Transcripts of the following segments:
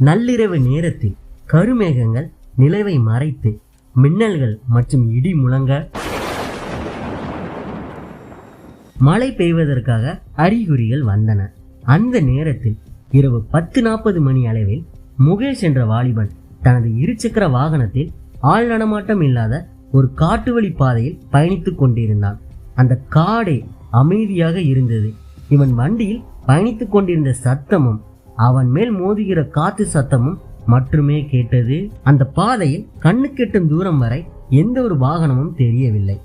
நள்ளிரவு நேரத்தில் கருமேகங்கள் நிலவை மறைத்து மின்னல்கள் மற்றும் இடி முழங்க மழை பெய்வதற்காக அறிகுறிகள் வந்தன. அந்த நேரத்தில் இரவு 10:40 மணி அளவில் முகேஷ் என்ற வாலிபன் தனது இருசக்கர வாகனத்தில் ஆள் நடமாட்டம் இல்லாத ஒரு காட்டு வழி பாதையில் பயணித்துக் கொண்டிருந்தான். அந்த காடே அமைதியாக இருந்தது. இவன் வண்டியில் பயணித்துக் கொண்டிருந்த சத்தமும் அவன் மேல் மோதுகிற காத்து சத்தமும் மட்டுமே கேட்டது. அந்த பாதையில் கண்ணுக்கெட்டும் தூரம் வரை எந்த ஒரு வாகனமும் தெரியவில்லை.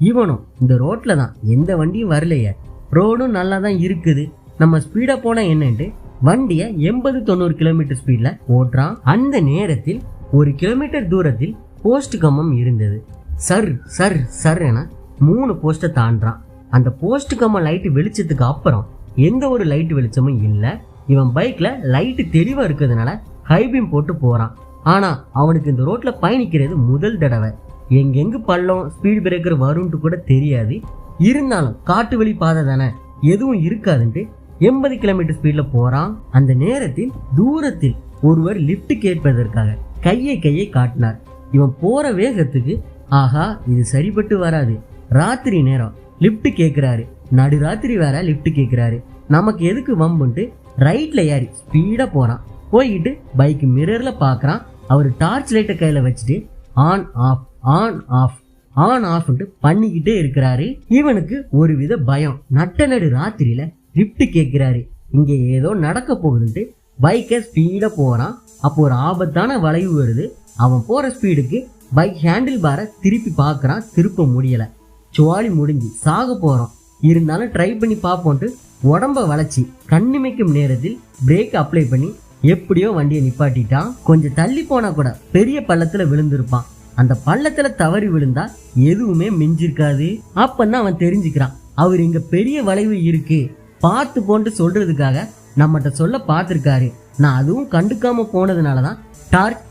இவனும் இந்த ரோட்ல தான் எந்த வண்டியும் வரலையே, ரோடும் நல்லா தான் இருக்குது, நம்ம ஸ்பீடா போனா என்னன்ட்டு வண்டியை 80-90 கிலோமீட்டர் ஸ்பீட்ல ஓட்டுறான். அந்த நேரத்தில் 1 கிலோமீட்டர் தூரத்தில் போஸ்ட் கம்பம் இருந்தது. சர் சர் சர் என 3 போஸ்ட தாண்டான். அந்த போஸ்ட் கம்பம் லைட் வெளிச்சத்துக்கு அப்புறம் எந்த ஒரு லைட் வெளிச்சமும் இல்லை. இவன் பைக்ல லைட் தெளிவா இருக்கிறதுனால ஹைபீம் போட்டு போறான். ஆனா அவனுக்கு இந்த ரோட்ல பயணிக்கிறது முதல் தடவை. எங்கெங்கு பள்ளம் ஸ்பீட் பிரேக்கர் வரும்னு கூட தெரியாது. இருந்தாலும் காட்டு வழி பாதை தானே, எதுவும் இருக்காதுன்ட்டு 80 கிலோமீட்டர் ஸ்பீட்ல போறான். அந்த நேரத்தில் தூரத்தில் ஒருவர் லிப்ட் கேட்பதற்காக கையை காட்டினார். இவன் போற வேகத்துக்கு ஆஹா இது சரிபட்டு வராது, ராத்திரி நேரம் லிப்ட் கேட்கிறாரு, நடுராத்திரி வேற லிப்ட் கேட்கிறாரு, நமக்கு எதுக்கு வம்புன்ட்டு ரைட்ல ஏறி ஸ்பீடா போறான். போய்கிட்டு பைக் மிரர்ல பாக்குறான். அவர் டார்ச் லைட்டை கையில வச்சுட்டு on off on off on off பண்ணிக்கிட்டே இருக்கிறாரு. இவனுக்கு ஒரு வித பயம். நட்ட நடு ராத்திரியில லிப்ட் கேட்கிறாரு, இங்க ஏதோ நடக்க போகுதுன்ட்டு பைக்கை ஸ்பீடா போறான். அப்போ ஒரு ஆபத்தான வளைவு வருது. அவன் போற ஸ்பீடுக்கு பைக் ஹேண்டில் பாரை திருப்பி பாக்குறான், திருப்ப முடியல. சுவாலி முடிஞ்சு சாக போறோம், இருந்தாலும் ட்ரை பண்ணி பார்ப்போன்ட்டு உடம்ப வளைச்சி கண்ணிமைக்கும் நேரத்தில் பிரேக் அப்ளை பண்ணி எப்படியோ வண்டியை நிப்பாட்டிட்டான். கொஞ்சம் தள்ளி போனா கூட பெரிய பள்ளத்துல விழுந்திருப்பான். அந்த பள்ளத்துல தவறி விழுந்தா எதுவுமே மிஞ்சிருக்காது. அப்பதான் அவன் தெரிஞ்சுக்கிறான், அவர் இங்க பெரிய வளைவு இருக்கு பார்த்து போன்ட்டு சொல்றதுக்காக நம்மகிட்ட சொல்ல பார்த்திருக்காரு. நான் அதுவும் கண்டுக்காம போனதுனாலதான் டார்ச்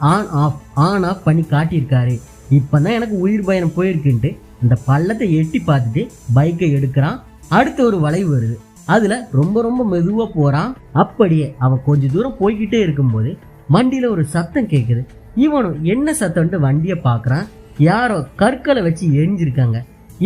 ஆன் ஆஃப் பண்ணி காட்டியிருக்காரு. இப்பதான் எனக்கு உயிர் பயணம் போயிருக்குன்ட்டு இந்த பள்ளத்தை எட்டி பார்த்துட்டு பைக்கை எடுக்கிறான். அடுத்த ஒரு வளைவு வருது, அதுல ரொம்ப ரொம்ப மெதுவா போறான். அப்படியே அவன் கொஞ்ச தூரம் போய்கிட்டே இருக்கும்போது வண்டியில ஒரு சத்தம் கேக்குது. இவனும் என்ன சத்தம்ட்டு வண்டிய பாக்குறான். யாரோ கற்களை வச்சு எரிஞ்சிருக்காங்க.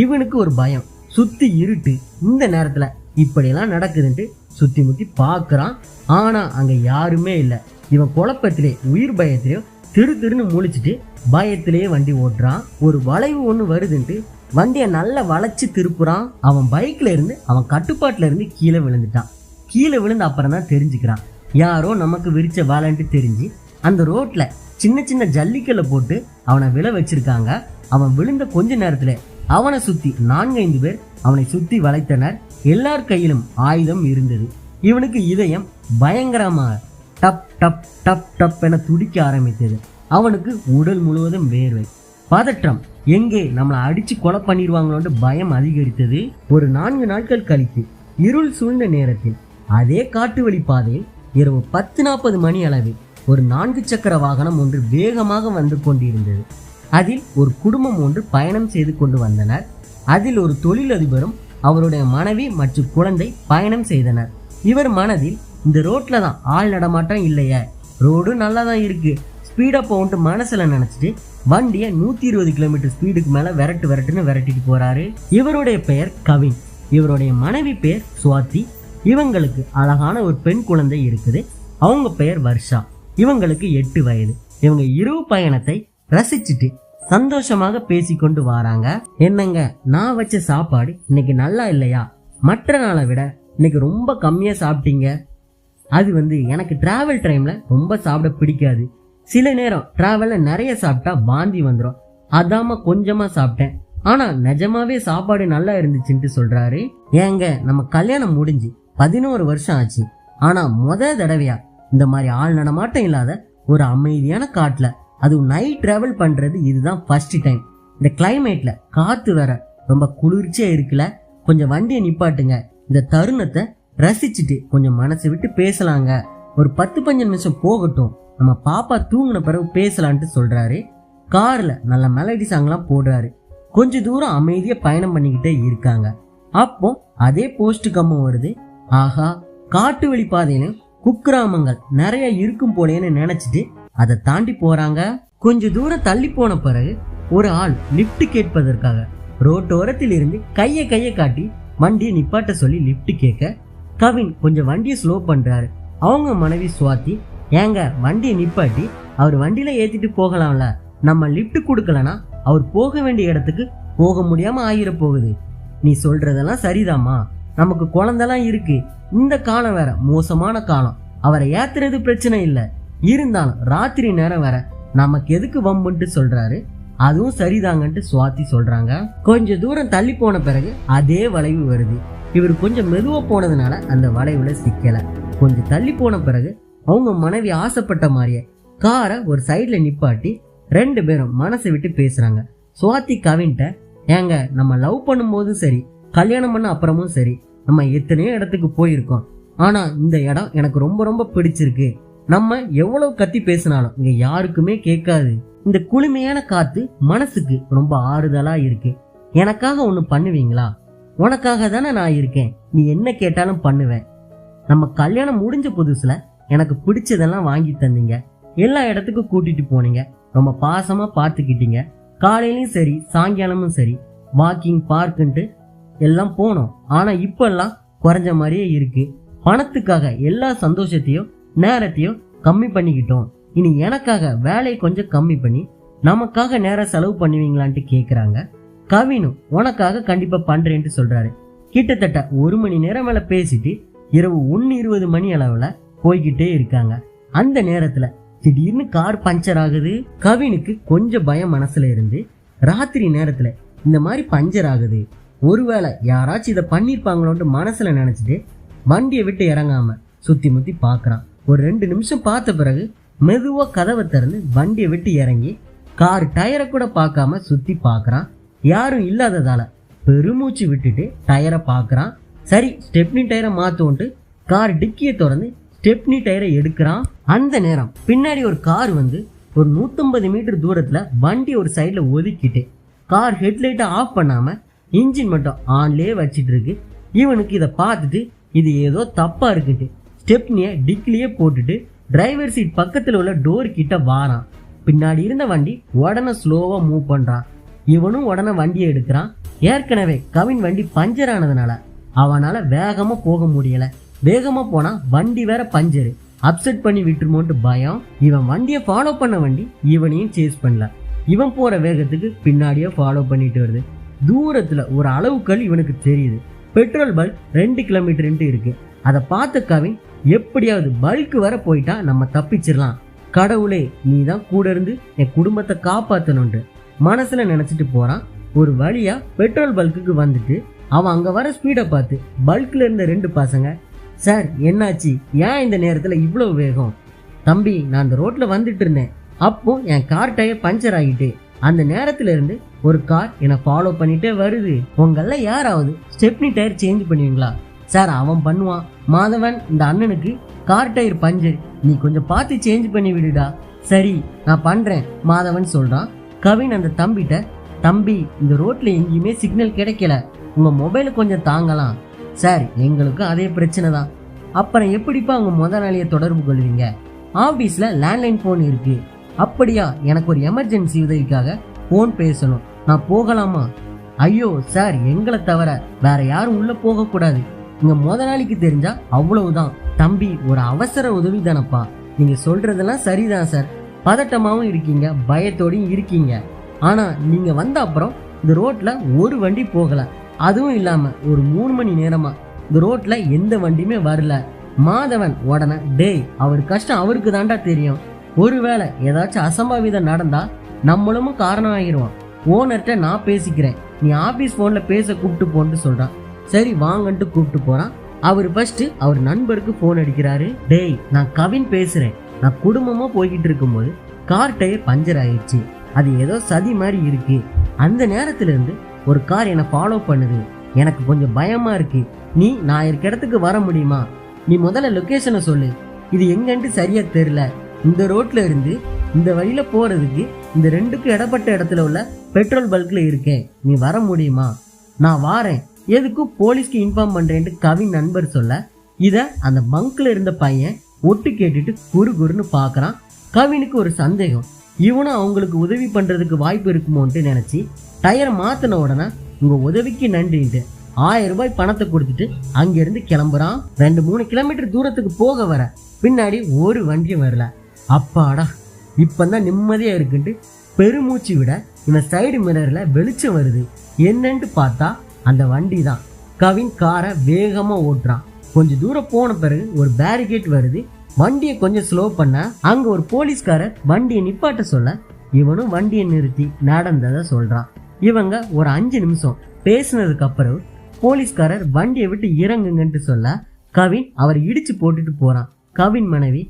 இவனுக்கு ஒரு பயம், சுத்தி இருட்டு, இந்த நேரத்துல இப்படியெல்லாம் நடக்குதுன்ட்டு சுத்தி முத்தி பாக்குறான். ஆனா அங்க யாருமே இல்லை. இவன் குழப்பத்திலே உயிர் பயத்திலேயோ திருன்னு முழிச்சிட்டு பயத்திலேயே வண்டி ஓட்டுறான். ஒரு வளைவு ஒண்ணு வருதுன்ட்டு வண்டியை நல்லா வளைச்சு திருப்புறான். அவன் பைக்ல இருந்து அவன் கட்டுப்பாட்டுல இருந்து கீழே விழுந்துட்டான். கீழே விழுந்து அப்புறம் தான் தெரிஞ்சுக்கிறான், யாரோ நமக்கு விரிச்ச வேலைன்ட்டு தெரிஞ்சு அந்த ரோட்ல சின்ன சின்ன ஜல்லிக்கல்ல போட்டு அவனை விழ வச்சிருக்காங்க. அவன் விழுந்த கொஞ்ச நேரத்துல அவனை சுத்தி 4-5 பேர் அவனை சுத்தி வளைத்தனர். எல்லார் கையிலும் ஆயுதம் இருந்தது. இவனுக்கு இதயம் பயங்கரமா டப் டப் டப் டப் என துடிக்க ஆரம்பித்தது. அவனுக்கு உடல் முழுவதும் வேர்வை, பதற்றம், எங்கே நம்மளை அடிச்சு கொலை பண்ணிடுவாங்களோன்னு பயம் அதிகரித்தது. ஒரு 4 நாட்கள் கழித்து இருள் சூழ்ந்த நேரத்தில் அதே காட்டு வழி பாதையில் இரவு 10:40 மணி அளவில் ஒரு 4 சக்கர வாகனம் ஒன்று வேகமாக வந்து கொண்டிருந்தது. அதில் ஒரு குடும்பம் ஒன்று பயணம் செய்து கொண்டு வந்தனர். அதில் ஒரு தொழிலதிபரும் அவருடைய மனைவி மற்றும் குழந்தை பயணம் செய்தனர். இவர் மனதில் இந்த ரோட்ல தான் ஆள் நடமாட்டம் இல்லையே, ரோடு நல்லா தான் இருக்கு, ஸ்பீடா போன்ட்டு மனசுல நினைச்சிட்டு வண்டியை 120 கிலோமீட்டர் ஸ்பீடுக்கு மேல விரட்டுன்னு விரட்டிட்டு போறாரு. இவருடைய பெயர் கவின், இவருடைய மனைவி பெயர் சுவாதி. இவங்களுக்கு அழகான ஒரு பெண் குழந்தை இருக்குது. அவங்க பெயர் வர்ஷா. இவங்களுக்கு 8 வயது. இவங்க இரவு பயணத்தை ரசிச்சுட்டு சந்தோஷமாக பேசிக்கொண்டு வராங்க. என்னங்க, நான் வச்ச சாப்பாடு இன்னைக்கு நல்லா இல்லையா, மற்ற நாளை விட இன்னைக்கு ரொம்ப கம்மியா சாப்பிட்டீங்க. அது எனக்கு டிராவல் டைம்ல ரொம்ப சாப்பிட பிடிக்காது. சில நேரம் டிராவல்ல நிறைய சாப்பிட்டா வாந்தி வந்துடும், அதாம கொஞ்சமா சாப்பிட்டேன். ஆனா நிஜமாவே சாப்பாடு நல்லா இருந்துச்சுன்ட்டு சொல்றாரு. ஏங்க, நம்ம கல்யாணம் முடிஞ்சு 11 வருஷம் ஆச்சு. ஆனா தடவையா இந்த மாதிரி ஆள் நடமாட்டம் இல்லாத ஒரு அமைதியான காட்டுல அதுவும் நைட் டிராவல் பண்றது இதுதான் ஃபர்ஸ்ட் டைம். இந்த கிளைமேட்ல காத்து வேற ரொம்ப குளிர்ச்சியா இருக்குல்ல, கொஞ்சம் வண்டியை நிப்பாட்டுங்க, இந்த தருணத்தை ரசிச்சுட்டு கொஞ்சம் மனசு விட்டு பேசலாங்க, ஒரு 10-15 நிமிஷம் போகட்டும், நம்ம பாப்பா தூங்கின பிறகு பேசலான்ட்டு சொல்றாரு. கார்ல நல்ல மெலடி சாங்லாம் போடுறாரு. கொஞ்ச தூரம் அமைதியா பயணம் பண்ணிக்கிட்டே இருக்காங்க. அப்போ அதே போஸ்ட் கம்பம் வருது. ஆஹா, காட்டு வழி பாதையிலும் குக்கிராமங்கள் நிறைய இருக்கும் போலேன்னு நினைச்சிட்டு அதை தாண்டி போறாங்க. கொஞ்ச தூரம் தள்ளி போன பிறகு ஒரு ஆள் லிப்ட் கேட்பதற்காக ரோட்டோரத்தில் இருந்து கையை காட்டி வண்டியை நிப்பாட்ட சொல்லி லிப்ட் கேட்க கவின் கொஞ்சம் வண்டியை ஸ்லோ பண்றாரு. அவங்க மனைவி சுவாதி, ஏங்க வண்டியை நிப்பாட்டி அவர் வண்டியில ஏத்திட்டு போகலாம்ல, நம்ம லிப்ட் கொடுக்கலனா அவர் போக வேண்டிய இடத்துக்கு போக முடியாம ஆகிர போகுது. நீ சொல்றதெல்லாம் சரிதாம்மா, நமக்கு குழந்தைலாம் இருக்கு, இந்த காலம் வேற மோசமான காலம், அவரை ஏத்துறது பிரச்சனை இல்லை, இருந்தாலும் ராத்திரி நேரம் வேற நமக்கு எதுக்கு வம்புன்ட்டு சொல்றாரு. அதுவும் சரிதாங்கன்ட்டு சுவாதி சொல்றாங்க. கொஞ்ச தூரம் தள்ளி போன பிறகு அதே வளைவு வருது. இவர் கொஞ்சம் மெதுவா போனதுனால அந்த வளைவுல சிக்கல. கொஞ்சம் தள்ளி போன பிறகு அவங்க மனைவி ஆசைப்பட்ட மாதிரியே காரை ஒரு சைட்ல நிப்பாட்டி 2 பேரும் மனசை விட்டு பேசுறாங்க. சுவாதி கவின்ட்ட, ஏங்க நம்ம லவ் பண்ணும் போதும் சரி, கல்யாணம் பண்ண அப்புறமும் சரி, நம்ம எத்தனையோ இடத்துக்கு போயிருக்கோம், ஆனா இந்த இடம் எனக்கு ரொம்ப ரொம்ப பிடிச்சிருக்கு, நம்ம எவ்வளவு கத்தி பேசினாலும் இங்க யாருக்குமே கேட்காது, இந்த குளுமையான காத்து மனசுக்கு ரொம்ப ஆறுதலா இருக்கு, எனக்காக ஒண்ணு பண்ணுவீங்களா, உனக்காக தானே நான் இருக்கேன், நீ என்ன கேட்டாலும் பண்ணுவேன், நம்ம கல்யாணம் முடிஞ்ச புதுசுல எனக்கு பிடிச்சதெல்லாம் வாங்கி தந்தீங்க, எல்லா இடத்துக்கும் கூட்டிட்டு போனீங்க, ரொம்ப பாசமா பார்த்துக்கிட்டீங்க, காலையிலயும் சரி சாயங்காலமும் சரி வாக்கிங் பார்க்குன்ட்டு எல்லாம் போனோம், ஆனா இப்பெல்லாம் குறைஞ்ச மாதிரியே இருக்கு, பணத்துக்காக எல்லா சந்தோஷத்தையும் நேரத்தையும் கம்மி பண்ணிக்கிட்டோம், இனி எனக்காக வேலையை கொஞ்சம் கம்மி பண்ணி நமக்காக நேரம் செலவு பண்ணுவீங்களான்ட்டு கேக்குறாங்க. கவினும் உனக்காக கண்டிப்பா பண்றேன்ட்டு சொல்றாரு. கிட்டத்தட்ட 1 மணி நேரம் மேல பேசிட்டு இரவு 1:20 மணி அளவுல போய்கிட்டே இருக்காங்க. அந்த நேரத்துல திடீர்னு கார் பஞ்சர் ஆகுது. கவினுக்கு கொஞ்சம் பயம் மனசுல இருந்து, ராத்திரி நேரத்துல இந்த மாதிரி பஞ்சர் ஆகுது, ஒருவேளை யாராச்சும் இதை பண்ணிருப்பாங்களோன்ட்டு மனசுல நினைச்சிட்டு வண்டியை விட்டு இறங்காம சுத்தி முத்தி பாக்குறான். ஒரு 2 நிமிஷம் பார்த்த பிறகு மெதுவா கதவை திறந்து வண்டியை விட்டு இறங்கி கார் டயரை கூட பார்க்காம சுத்தி பாக்குறான். யாரும் இல்லாததால பெருமூச்சு விட்டுட்டு டயரை பாக்குறான். சரி ஸ்டெப்னி டயரை மாத்தோன்ட்டு கார் டிக்கியை திறந்து ஸ்டெப்னி டயரை எடுக்கிறான். அந்த நேரம் பின்னாடி ஒரு கார் வந்து ஒரு 150 மீட்டர் தூரத்துல வண்டி ஒரு சைட்ல ஒதுக்கிட்டு கார் ஹெட்லைட்டை ஆஃப் பண்ணாம இன்ஜின் மட்டும் ஆன்லயே வச்சிட்டு இருக்கு. இவனுக்கு இதை பார்த்துட்டு இது ஏதோ தப்பா இருக்குட்டு ஸ்டெப்னிய டிக்லியே போட்டுட்டு டிரைவர் சீட் பக்கத்துல உள்ள டோர் கிட்ட வாரான். பின்னாடி இருந்த வண்டி உடனே ஸ்லோவா மூவ் பண்றான். இவனும் உடனே வண்டியை எடுக்கிறான். ஏற்கனவே கவின் வண்டி பஞ்சர் ஆனதுனால அவனால வேகமா போக முடியல. வேகமா போனா வண்டி வேற பஞ்சரு, அப்செட் பண்ணி விட்டுருமோன்ட்டு பயம். இவன் வண்டியை ஃபாலோ பண்ண வண்டி இவனையும் சேஸ் பண்ணல. இவன் போற வேகத்துக்கு பின்னாடியே ஃபாலோ பண்ணிட்டு வருது. தூரத்துல ஒரு அளவுக்கல் இவனுக்கு தெரியுது. பெட்ரோல் பல்க் 2 கிலோமீட்டர் இருக்கு. அதை பார்த்த கவின் எப்படியாவது பல்க் வர போயிட்டா நம்ம தப்பிச்சிடலாம், கடவுளே நீ தான் கூட இருந்து என் குடும்பத்தை காப்பாத்தணும்னு மனசுல நினைச்சிட்டு போறான். ஒரு வழியா பெட்ரோல் பல்க்குக்கு வந்துட்டு அவன் அங்க வர ஸ்பீடை பார்த்து பல்க்ல இருந்த 2 பசங்க, சார் என்னாச்சு, ஏன் இந்த நேரத்துல இவ்வளவு வேகம்? தம்பி நான் அந்த ரோட்ல வந்துட்டு இருந்தேன், அப்போ என் கார் டயர் பஞ்சர் ஆகிட்டு, அந்த நேரத்துல இருந்து ஒரு கார் என்னை ஃபாலோ பண்ணிட்டே வருது, உங்கள யாராவது ஸ்டெப்னி டயர் சேஞ்ச் பண்ணுவீங்களா? சார் அவன் பண்ணுவான், மாதவன் இந்த அண்ணனுக்கு கார் டயர் பஞ்சர், நீ கொஞ்சம் பார்த்து சேஞ்ச் பண்ணி விடுடா. சரி நான் பண்றேன் மாதவன் சொல்றான். கவின் அந்த தம்பிட்ட, தம்பி இந்த ரோட்ல எங்கேயுமே சிக்னல் கிடைக்கல, உங்க மொபைல கொஞ்சம் தாங்கலாம். சார் எங்களுக்கு அதே பிரச்சனை தான். அப்புறம் எப்படிப்பா உங்க முதலாளியை தொடர்பு கொள்வீங்க? ஆபீஸ்ல லேண்ட்லைன் போன் இருக்கு. அப்படியா, எனக்கு ஒரு எமர்ஜென்சி உதவிக்காக போன் பேசணும், நான் போகலாமா? ஐயோ சார் எங்களை தவிர வேற யாரும் உள்ள போக கூடாது, உங்க முதலாளிக்கு தெரிஞ்சா அவ்வளவுதான். தம்பி ஒரு அவசர உதவி தானப்பா, நீங்க சொல்றதெல்லாம் சரிதான் சார், பதட்டமாவும் இருக்கீங்க பயத்தோடையும் இருக்கீங்க, ஆனா நீங்க வந்த அப்புறம் இந்த ரோட்ல ஒரு வண்டி போகல, அதுவும் இல்லாம ஒரு 3 மணி நேரமா இந்த ரோட்ல எந்த வண்டியுமே வரல. மாதவன் உடனே, டேய் அவர் கஷ்டம் அவருக்கு தாண்டா தெரியும், ஒருவேளை ஏதாச்சும் அசம்பாவிதம் நடந்தா நம்மளும் காரணம் ஆகிருவான், ஓனர்கிட்ட நான் பேசிக்கிறேன், நீ ஆபீஸ் போன்ல பேச கூப்பிட்டு போன்னு சொல்றான். சரி வாங்கன்ட்டு கூப்பிட்டு போறான். அவர் ஃபர்ஸ்ட் அவர் நண்பருக்கு போன் அடிக்கிறாரு. டேய் நான் கவின் பேசுறேன், நான் குடும்பமா போய்கிட்டு இருக்கும்போது கார் டயர் பஞ்சர் ஆயிடுச்சு, அது ஏதோ சதி மாதிரி இருக்கு, அந்த நேரத்துல இருந்து ஒரு கார் என்னை ஃபாலோ பண்ணுது, எனக்கு கொஞ்சம் பயமா இருக்கு, நீ நான் இருக்க இடத்துக்கு வர முடியுமா? நீ முதல்ல லொகேஷனை சொல்லு, இது எங்கன்ட்டு சரியா தெரியல, இந்த ரோட்ல இருந்து இந்த வழியில போறதுக்கு இந்த 2க்கு இடப்பட்ட இடத்துல உள்ள பெட்ரோல் பல்க்ல இருக்கேன், நீ வர முடியுமா? நான் வாரேன், எதுக்கும் போலீஸ்க்கு இன்ஃபார்ம் பண்றேன்ட்டு கவின் நண்பர் சொல்ல, இத அந்த பங்க்ல இருந்த பையன் ஒட்டு கேட்டுட்டு குறுன்னு பாக்குறான். கவினுக்கு ஒரு சந்தேகம், இவனும் அவங்களுக்கு உதவி பண்றதுக்கு வாய்ப்பு இருக்குமோன்ட்டு நினைச்சு டயரை மாத்தின உடனே உங்க உதவிக்கு நன்றிட்டு 1000 ரூபாய் பணத்தை கொடுத்துட்டு அங்கிருந்து கிளம்புறான். 2-3 கிலோமீட்டர் தூரத்துக்கு போக வர பின்னாடி ஒரு வண்டியும் வரல. அப்பாடா இப்பதான் நிம்மதியா இருக்குன்ட்டு பெருமூச்சு விட இவன் சைடு மிரர்ல வெளிச்சம் வருது. என்னன்னு பார்த்தா அந்த வண்டி தான். கவின் காரை வேகமா ஓட்டுறான். கொஞ்சம் தூரம் போன பிறகு ஒரு பேரிகேட் வருது. வண்டியை கொஞ்சம் ஸ்லோ பண்ண அங்க ஒரு போலீஸ்காரர் வண்டியை நிப்பாட்ட சொல்ல இவனும் வண்டியை நிறுத்தி நடந்ததை சொல்றான். இவங்க ஒரு 5 நிமிஷம் பேசினதுக்கு அப்புறம் போலீஸ்காரர் வண்டியை விட்டு இறங்குங்கன்ட்டு சொல்ல கவின் அவரை இடிச்சு போட்டுட்டு போறான். கவின் மனைவி,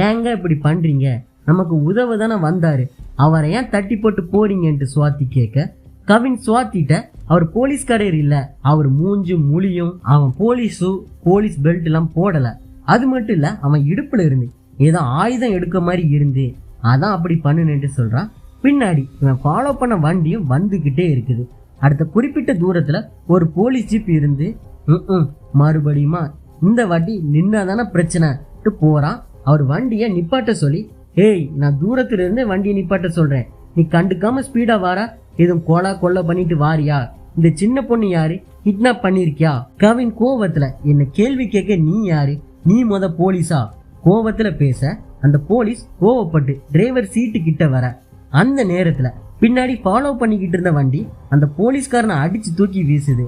ஏங்க இப்படி பண்றீங்க, நமக்கு உதவ தானே வந்தாரு, அவரை ஏன் தட்டி போட்டு போறீங்கன்ட்டு சுவாதி கேட்க கவின் சுவாத்திட்ட அவர் போலீஸ்காரர் இல்ல, அவர் மூஞ்சும் முழியும், அவன் போலீஸ் பெல்ட் எல்லாம் போடல, அது மட்டும் இல்ல அவன் இடுப்புல இருந்து ஏதோ ஆயுதம் எடுக்க மாதிரி இருந்து அதான் அப்படி பண்ணுன்னு சொல்றான். பின்னாடி இவன் ஃபாலோ பண்ண வண்டியும் வந்துகிட்டே இருக்குது. அடுத்த குறிப்பிட்ட தூரத்துல ஒரு போலீஸ் ஜீப் இருந்து மறுபடியுமா இந்த வாட்டி நின்னாதானே பிரச்சனை போறான். அவர் வண்டிய நிப்பாட்ட சொல்லி, ஏய் நான் தூரத்துல இருந்து வண்டியை நிப்பாட்ட சொல்றேன், நீ கண்டுக்காம ஸ்பீடா வாரா, எதுவும் கொலை பண்ணிட்டு வாரியா, இந்த சின்ன பொண்ணு யாரு, கிட்னாப் பண்ணிருக்கியா? கவின் கோவத்துல என்ன கேள்வி கேட்க நீ யாரு, நீ போலீஸா? கோவத்துல பேச அந்த போலீஸ் கோவப்பட்டு டிரைவர் சீட்டு கிட்ட வர அந்த நேரத்துல பின்னாடி ஃபாலோ பண்ணிக்கிட்டு இருந்த வண்டி அந்த போலீஸ்காரனை அடிச்சு தூக்கி வீசுது.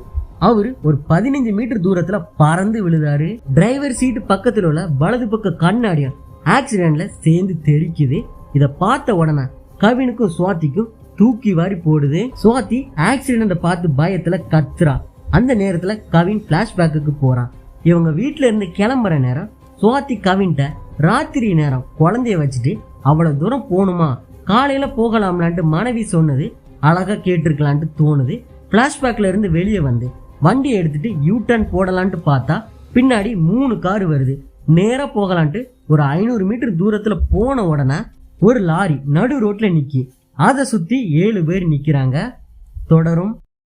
அவரு ஒரு 15 மீட்டர் தூரத்துல பறந்து விழுதாரு. டிரைவர் சீட்டு பக்கத்துல உள்ள வலது பக்க கண்ணாடியும் ஆக்சிடென்ட்ல சேர்ந்து தெரிக்குது. இத பார்த்த உடனே கவினுக்கும் சுவாதிக்கும் தூக்கி வாரி போடுது. சுவாதி ஆக்சிடென்ட பார்த்து பயத்துல கத்துறா. அந்த நேரத்துல கவின் பிளாஷ்பேக்கு போறான். இவங்க வீட்டுல இருந்து கிளம்புற நேரம் சுவாதி கவின்ட்ட ராத்திரி நேரம் குழந்தைய வச்சுட்டு அவ்வளவு தூரம் போகணுமா, காலையில போகலாம்லான்ட்டு மனைவி சொன்னது அழகா கேட்டிருக்கலான்ட்டு தோணுது. பிளாஷ்பேக்ல இருந்து வெளியே வந்து வண்டியை எடுத்துட்டு யூ டர்ன் போடலான்ட்டு பார்த்தா பின்னாடி 3 கார் வருது. நேரா போகலான்ட்டு ஒரு 500 மீட்டர் தூரத்துல போன உடனே ஒரு லாரி நடு ரோட்ல நிக்கி, அதை சுத்தி 7 பேர் நிக்கிறாங்க. தொடரும்.